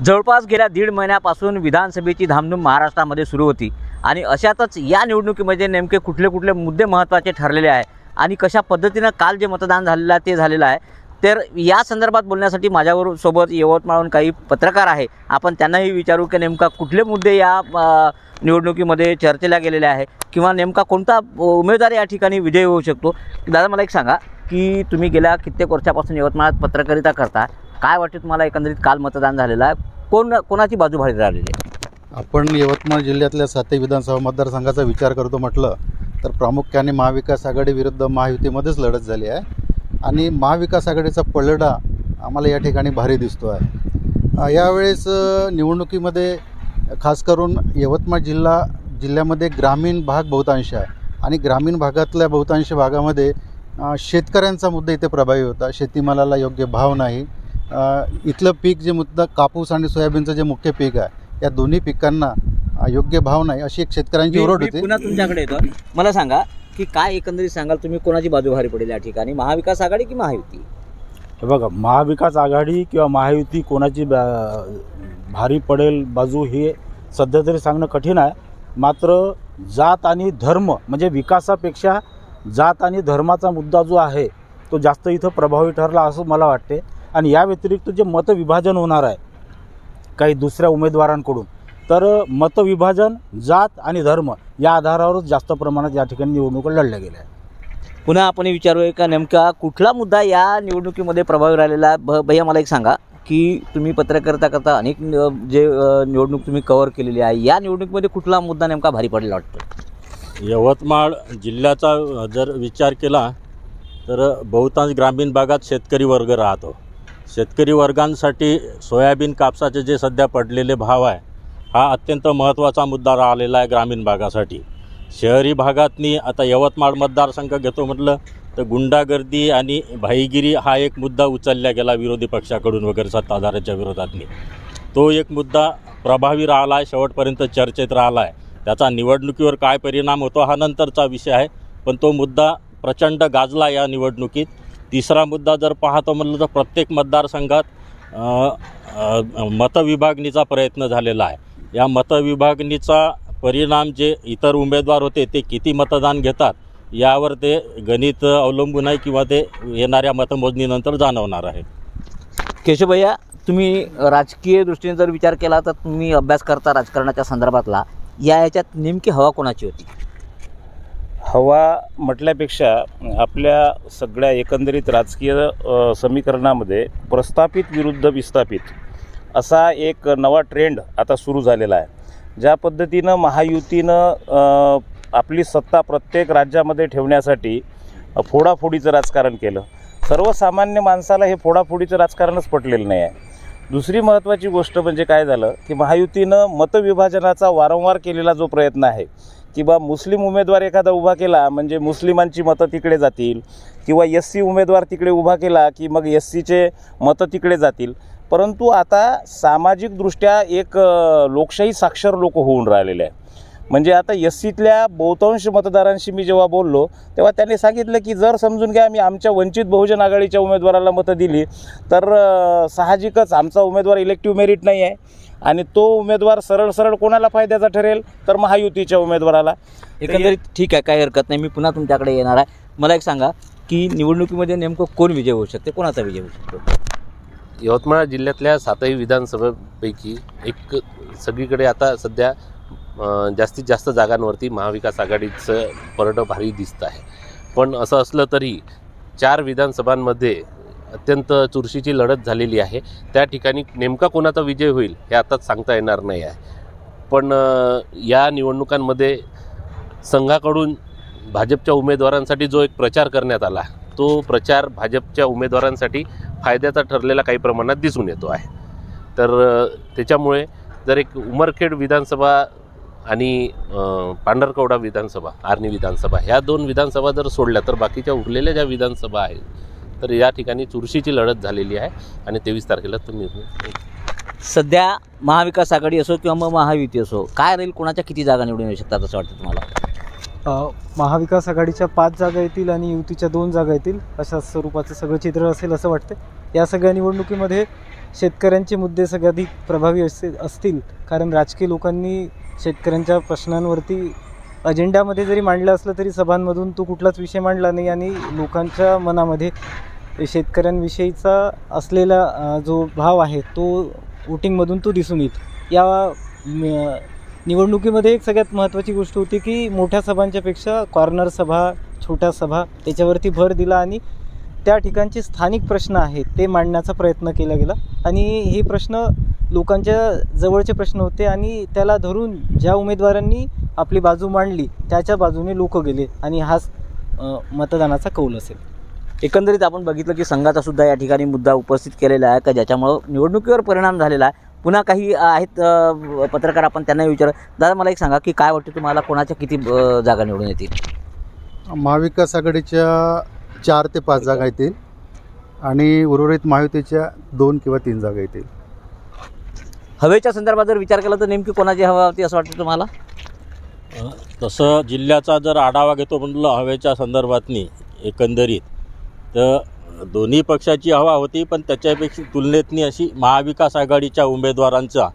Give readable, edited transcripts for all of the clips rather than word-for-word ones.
जवळपास गेल्या दीड महिन्यापासून विधानसभेची धामधूम महाराष्ट्रामध्ये सुरू होती आणि अशातच या निवडणुकीमध्ये नेमके कुठले कुठले मुद्दे महत्त्वाचे ठरलेले आहे आणि कशा पद्धतीनं काल जे मतदान झालेलं आहे ते झालेलं आहे। तर या संदर्भात बोलण्यासाठी माझ्याबरोबर सोबत यवतमाळहून काही पत्रकार आहे, आपण त्यांनाही विचारू की नेमका कुठले मुद्दे या निवडणुकीमध्ये चर्चेला गेलेले आहे किंवा नेमका कोणता उमेदवार या ठिकाणी विजयी होऊ शकतो। दादा, मला एक सांगा की तुम्ही गेल्या कित्येक वर्षापासून यवतमाळात पत्रकारिता करता, काय वाटते तुम्हाला एकंदरीत काल मतदान झालेलं आहे, कोणाची बाजू भारी राहिलेली आहे? आपण यवतमाळ जिल्ह्यातल्या 7 विधानसभा मतदारसंघाचा विचार करतो म्हटलं तर प्रामुख्याने महाविकास आघाडी विरुद्ध महायुतीमध्येच लढत झाली आहे आणि महाविकास आघाडीचा पलड़ा आम्हाला या ठिकाणी भारी दिसतो आहे। यावेळेस निवडणुकीमध्ये खास करून यवतमाळ जिल्ह्यामध्ये ग्रामीण भाग बहुतांश आहे आणि ग्रामीण भागातल्या बहुतांश भागामध्ये शेतकऱ्यांचा मुद्दा इथे प्रभावी होता। शेतीमालाला योग्य भाव नाही, इथलं पीक जे मुद्दा कापूस आणि सोयाबीनचं जे मुख्य पीक आहे या दोन्ही पिकांना योग्य भाव नाही अशी एक शेतकऱ्यांची ओरड होती। पुन्हा तुमच्याकडे येतो, मला सांगा की काय एकंदरीत सांगाल तुम्ही, कोणाची बाजू भारी पडेल या ठिकाणी, महाविकास आघाडी की महायुती? हे बघा, महाविकास आघाडी किंवा महायुती कोणाची भारी पडेल बाजू हे सध्या तरी सांगणं कठीण आहे। मात्र जात आणि धर्म म्हणजे विकासापेक्षा जात आणि धर्माचा मुद्दा जो आहे तो जास्त इथं प्रभावी ठरला असं मला वाटते। आणि या व्यतिरिक्त जे मतविभाजन होणार आहे काही दुसऱ्या उमेदवारांकडून, तर मतविभाजन जात आणि धर्म या आधारावरच जास्त प्रमाणात या ठिकाणी निवडणुका लढल्या गेल्या आहेत। पुन्हा आपण विचारूया का नेमका कुठला मुद्दा या निवडणुकीमध्ये प्रभावी राहिलेला आहे? भैया, मला एक सांगा की तुम्ही पत्रकारिता करता, अनेक जे निवडणूक तुम्ही कव्हर केलेली आहे, या निवडणुकीमध्ये कुठला मुद्दा नेमका भारी पडलेला वाटतो? यवतमाळ जिल्ह्याचा जर विचार केला तर बहुतांश ग्रामीण भागात शेतकरी वर्ग राहतो। शेतकरी वर्गांसाठी सोयाबीन कापसाचे जे सध्या पडलेले भाव आहे हा अत्यंत महत्त्वाचा मुद्दा राहिलेला आहे ग्रामीण भागासाठी। शहरी भागातनी आता यवतमाळ मतदारसंघ घेतो म्हटलं तर गुंडागर्दी आणि भाईगिरी हा एक मुद्दा उचलला गेला विरोधी पक्षाकडून वगैरे सत्ताधाऱ्याच्या विरोधातनी। तो एक मुद्दा प्रभावी राहिला आहे, शेवटपर्यंत चर्चेत राहिला आहे। त्याचा निवडणुकीवर काय परिणाम होतो हा नंतरचा विषय आहे, पण तो मुद्दा प्रचंड गाजला या निवडणुकीत। तिसरा मुद्दा जर पाहतो म्हटलं तर प्रत्येक मतदारसंघात मतविभागणीचा प्रयत्न झालेला आहे। या मतविभागणीचा परिणाम जे इतर उमेदवार होते ते किती मतदान घेतात यावर ते गणित अवलंबून आहे किंवा ते येणाऱ्या मतमोजणीनंतर जाणवणार आहे। केशव भैया, तुम्ही राजकीय दृष्टीने जर विचार केला तर तुम्ही अभ्यास करता राजकारणाच्या संदर्भातला, याच्यात नेमकी हवा कोणाची होती? हवा म्हटल्यापेक्षा आपल्या सगळ्या एकंदरीत राजकीय समीकरणामध्ये प्रस्थापित विरुद्ध विस्थापित असा एक नवा ट्रेंड आता सुरू झालेला आहे। ज्या पद्धतीनं महायुतीनं आपली सत्ता प्रत्येक राज्यामध्ये ठेवण्यासाठी फोडाफोडीचं राजकारण केलं, सर्वसामान्य माणसाला हे फोडाफोडीचं राजकारणच पटलेलं नाही आहे। दुसरी महत्त्वाची गोष्ट म्हणजे काय झालं की महायुतीनं मतविभाजनाचा वारंवार केलेला जो प्रयत्न आहे की बा मुस्लिम उमेदवार एखादा उभा केला म्हणजे मुस्लिमांची मतं तिकडे जातील किंवा SC उमेदवार तिकडे उभा केला की मग SCचे मतं तिकडे जातील, परंतु आता सामाजिकदृष्ट्या एक लोकशाही साक्षर लोक होऊन राहिलेले आहे। म्हणजे आता SCतल्या बहुतांश मतदारांशी मी जेव्हा बोललो तेव्हा त्यांनी सांगितलं की जर समजून घ्या मी आमच्या वंचित बहुजन आघाडीच्या उमेदवाराला मतं दिली तर साहजिकच आमचा उमेदवार इलेक्टिव्ह मेरिट नाही आहे आणि तो उमेदवार सरळ सरळ कोणाला फायद्याचा ठरेल तर महायुतीच्या उमेदवाराला। एकंदरीत ठीक आहे, काही हरकत नाही, मी पुन्हा तुमच्याकडे येणार आहे। मला एक सांगा की निवडणुकीमध्ये नेमकं कोण विजय होऊ शकते, कोणाचा विजय होऊ शकतो? यवतमाळ जिल्ह्यातल्या 7 विधानसभेपैकी एक सगळीकडे आता सध्या जास्तीत जास्त जागांवरती महाविकास आघाडीचं परडं भारी दिसतं आहे। पण असं असलं तरी 4 विधानसभांमध्ये अत्यंत चुरशीची लढत झालेली आहे। त्या ठिकाणी नेमका कोणाचा विजय होईल हे आताच सांगता येणार नाही आहे। पण या निवडणुकांमध्ये संघाकडून भाजपच्या उमेदवारांसाठी जो एक प्रचार करण्यात आला तो प्रचार भाजपच्या उमेदवारांसाठी फायद्याचा ठरलेला काही प्रमाणात दिसून येतो आहे। तर त्याच्यामुळे जर एक उमरखेड विधानसभा आणि पांढरकवडा विधानसभा, आर्णी विधानसभा ह्या 2 विधानसभा जर सोडल्या तर बाकीच्या उरलेल्या ज्या विधानसभा आहेत तर या ठिकाणी चुरशीची लढत झालेली आहे आणि 23 तारखेला तो निर्णय। सध्या महाविकास आघाडी असो किंवा मग महायुती असो, काय राहील, कोणाच्या किती जागा निवडून येऊ शकतात असं वाटतं तुम्हाला? महाविकास आघाडीच्या 5 जागा येतील आणि युतीच्या 2 जागा येतील, अशा स्वरूपाचं सगळं चित्र असेल असं वाटतं। या सगळ्या निवडणुकीमध्ये शेतकऱ्यांचे मुद्दे सर्वाधिक प्रभावी असतील, कारण राजकीय लोकांनी शेतकऱ्यांच्या प्रश्नांवरती अजेंड्यामध्ये जरी मांडलं असलं तरी सभांमधून तो कुठलाच विषय मांडला नाही आणि लोकांच्या मनामध्ये शेतकऱ्यांविषयीचा असलेला जो भाव आहे तो वोटिंगमधून तो दिसून येतो. या निवडणुकीमध्ये एक सगळ्यात महत्त्वाची गोष्ट होती की मोठ्या सभांच्या पेक्षा कॉर्नर सभा, छोट्या सभा त्याच्यावरती भर दिला आणि त्या ठिकाणचे स्थानिक प्रश्न आहेत ते मांडण्याचा प्रयत्न केला गेला आणि हे प्रश्न लोकांच्या जवळचे प्रश्न होते आणि त्याला धरून ज्या उमेदवारांनी आपली बाजू मांडली त्याच्या बाजूने लोक गेले आणि हाच मतदानाचा कौल असेल. एकंदरीत आपण बघितलं की संघाचा सुद्धा या ठिकाणी मुद्दा उपस्थित केलेला आहे का ज्याच्यामुळं निवडणुकीवर परिणाम झालेला आहे. पुन्हा काही आहेत पत्रकार, आपण त्यांनाही विचार. दादा मला एक सांगा की काय वाटतं तुम्हाला, कोणाच्या किती जागा निवडून येतील? महाविकास आघाडीच्या 4 ते 5 जागा येतील आणि उर्वरित महायुतीच्या 2 किंवा 3 जागा येतील. हवेच्या संदर्भात जर विचार केला तर नेमकी कोणाची हवा होती असं वाटतं तुम्हाला? तसं जिल्ह्याचा जर आढावा घेतो म्हणलं हवेच्या संदर्भातनी एकंदरीत, तर दोन्ही पक्षाची हवा होती, पण त्याच्यापेक्षा तुलनेतनी अशी महाविकास आघाडीच्या उमेदवारांचा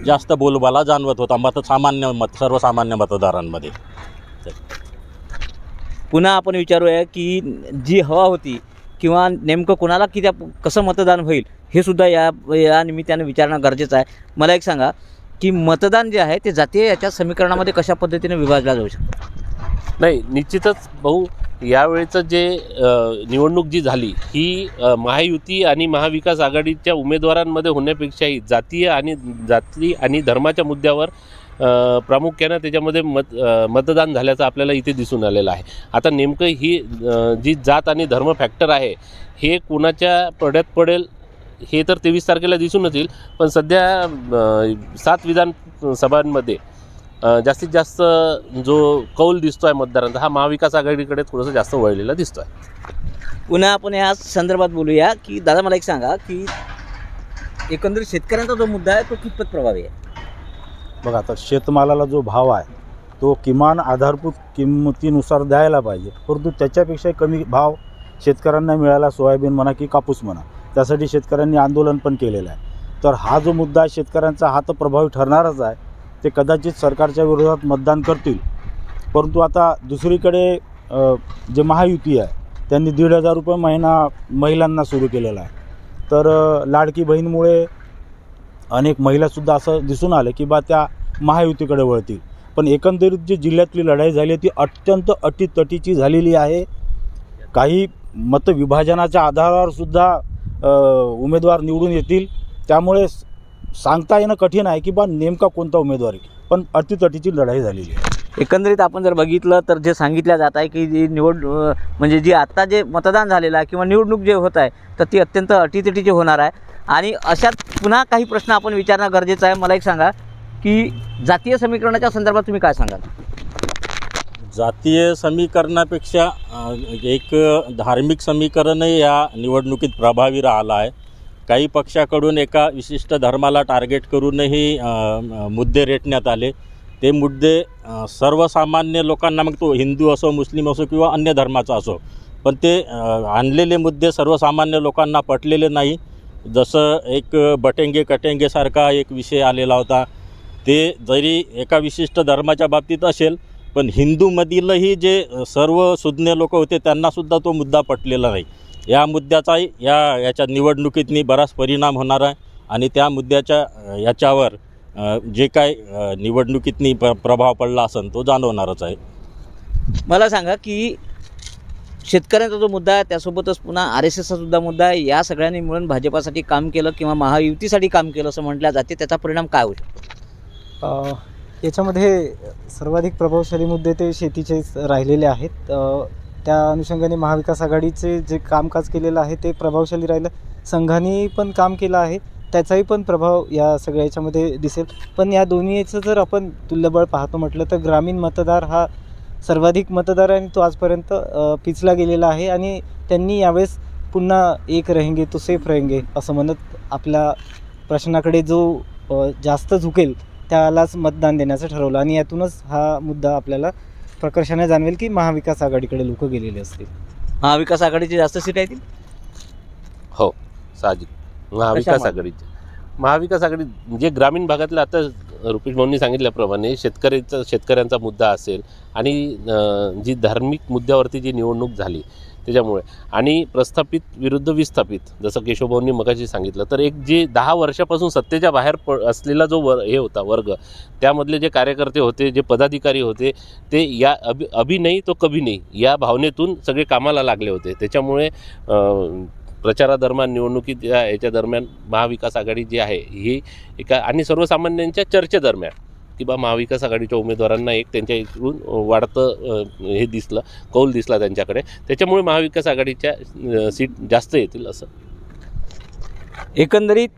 जास्त बोलबाला जाणवत होता सर्वसामान्य मतदारांमध्ये. पुन्हा आपण विचारूया की जी हवा होती किंवा नेमकं कोणाला कसं मतदान होईल हे सुद्धा या निमित्तानं विचारणं गरजेचं आहे. मला एक सांगा की मतदान जे आहे ते जातीय याच्या समीकरणामध्ये कशा पद्धतीने विभागला जाऊ शकतो? नाही, निश्चितच भाऊ, यावेळेचं जे निवडणूक जी झाली ही महायुती आणि महाविकास आघाडीच्या उमेदवारांमध्ये होण्यापेक्षाही जाती आणि धर्माच्या मुद्द्यावर प्रामुख्यानं त्याच्यामध्ये मतदान झाल्याचं आपल्याला इथे दिसून आलेलं आहे. आता नेमकं ही जी जात आणि धर्म फॅक्टर आहे हे कोणाच्या पड्यात पडेल हे तर 23 तारखेला दिसूनच येईल, पण सध्या 7 विधानसभांमध्ये जास्तीत जास्त जो कौल दिसतो आहे मतदारांचा हा महाविकास आघाडीकडे थोडंसं जास्त वळलेला दिसतो आहे. पुन्हा आपण या संदर्भात बोलूया की दादा मला एक सांगा की एकंदरीत शेतकऱ्यांचा जो मुद्दा आहे तो कितपत प्रभावी आहे? बघा, आता शेतमालाला जो भाव आहे तो किमान आधारभूत किंमतीनुसार द्यायला पाहिजे, परंतु त्याच्यापेक्षा कमी भाव शेतकऱ्यांना मिळाला, सोयाबीन म्हणा की कापूस म्हणा, त्यासाठी शेतकऱ्यांनी आंदोलन पण केलेलं आहे. तर हा जो मुद्दा आहे शेतकऱ्यांचा हा तर प्रभावी ठरणारच आहे. ते कदाचित सरकारच्या विरोधात मतदान करतील, परंतु आता दुसरीकडे जे महायुती आहे त्यांनी 1,500 रुपये महिना महिलांना सुरू केलेला आहे. तर लाडकी बहीणमुळे अनेक महिलासुद्धा असं दिसून आलं की बा त्या महायुतीकडे वळतील. पण एकंदरीत जी जिल्ह्यातली लढाई झाली ती अत्यंत अटीतटीची झालेली आहे. काही मतविभाजनाच्या आधारावर सुद्धा उमेदवार निवडून येतील, त्यामुळे सांगता येणं कठीण आहे की बा नेमका कोणता उमेदवार आहे, पण अटीतटीची लढाई झालेली आहे. एकंदरीत आपण जर बघितलं तर जे सांगितलं जात आहे की जी म्हणजे जी आत्ता जे मतदान झालेलं आहे किंवा निवडणूक जे होत आहे तर ती अत्यंत अटीतटीची होणार आहे आणि अशात पुन्हा काही प्रश्न आपण विचारणं गरजेचं आहे. मला एक सांगा की जातीय समीकरणाच्या संदर्भात तुम्ही काय सांगाल? जातीय समीकरणापेक्षा एक धार्मिक समीकरणही या निवडणुकीत प्रभावी राहिलं आहे. काही पक्षाकडून एका विशिष्ट धर्माला टार्गेट करूनही मुद्दे रेटण्यात आले. ते मुद्दे सर्वसामान्य लोकांना, मग तो हिंदू असो, मुस्लिम असो किंवा अन्य धर्माचा असो, पण ते आणलेले मुद्दे सर्वसामान्य लोकांना पटलेले नाही. जसं एक बटेंगे कटेंगेसारखा एक विषय आलेला होता, ते जरी एका विशिष्ट धर्माच्या बाबतीत असेल पण हिंदूमधीलही जे सर्व सुज्ञ लोक होते त्यांनासुद्धा तो मुद्दा पटलेला नाही. या मुद्द्याचाही याच्या निवडणुकीतनी बराच परिणाम होणार आहे आणि त्या मुद्द्याच्या याच्यावर जे काय निवडणुकीतनी प्रभाव पडला असेल तो जाणवणारच आहे. मला सांगा की शेतकऱ्यांचा जो मुद्दा आहे त्यासोबतच पुन्हा RSSचा सुद्धा मुद्दा आहे. या सगळ्यांनी मिळून भाजपासाठी काम केलं किंवा महायुतीसाठी काम केलं असं म्हटलं जाते, त्याचा परिणाम काय होऊ शकतो? याच्यामध्ये सर्वाधिक प्रभावशाली मुद्दे ते शेतीचेच राहिलेले आहेत. त्या अनुषंगाने महाविकास आघाडीचे जे कामकाज केलेलं आहे ते प्रभावशाली राहिलं. संघाने पण काम केलं आहे, त्याचाही पण प्रभाव या सगळ्या याच्यामध्ये दिसेल. पण या दोन्हीचं जर आपण तुल्यबळ पाहतो म्हटलं तर ग्रामीण मतदार हा सर्वाधिक मतदार आहे आणि तो आजपर्यंत पिचला गेलेला आहे आणि त्यांनी यावेळेस पुन्हा एक रहेंगे तो सेफ रहेंगे असं म्हणत आपल्या प्रश्नाकडे जो जास्त झुकेल त्यालाच मतदान देण्याचं ठरवलं आणि यातूनच हा मुद्दा आपल्याला प्रकर्षाने जाणवेल की महाविकास आघाडीकडे लोक गेलेले असतील. महाविकास आघाडीची जास्त सीट येतील? हो, साहजिक. महाविकास कशामुळे? आघाडीच्या. महाविकास आघाडी जे ग्रामीण भागातलं आता रुपेश भाऊंनी सांगितल्याप्रमाणे शेतकऱ्यांचा मुद्दा असेल आणि जी धार्मिक मुद्द्यावरती जी निवडणूक झाली त्याच्यामुळे आणि प्रस्थापित विरुद्ध विस्थापित जसं केशवभाऊंनी मगाशी सांगितलं, तर एक जे 10 वर्षापासून सत्तेच्या बाहेर असलेला जो हे होता वर्ग, त्यामधले जे कार्यकर्ते होते, जे पदाधिकारी होते, ते या अभी नाही तो कभी नाही या भावनेतून सगळे कामाला लागले होते. त्याच्यामुळे प्रचारादरम्यान निवडणुकीत याच्या दरम्यान महाविकास आघाडी जी आहे ही एका आणि सर्वसामान्यांच्या चर्चेदरम्यान की बा महाविकास आघाडीच्या उमेदवारांना एक त्यांच्या इकडून वाढतं हे दिसलं, कौल दिसला त्यांच्याकडे. त्याच्यामुळे महाविकास आघाडीच्या सीट जास्त येतील असं. एकंदरीत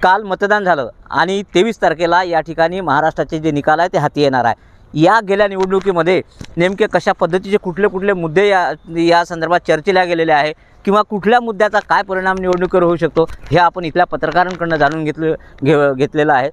काल मतदान झालं आणि 23 तारखेला या ठिकाणी महाराष्ट्राचे जे निकाल आहे ते हाती येणार आहे. या गेल्या निवडणुकीमध्ये नेमके कशा पद्धतीचे कुठले मुद्दे या संदर्भात चर्चेला गेलेले आहे किंवा कुठल्या मुद्द्याचा काय परिणाम निवडणुकीवर होऊ शकतो हे आपण इथल्या पत्रकारांकडून जाणून घेतलेलं आहे.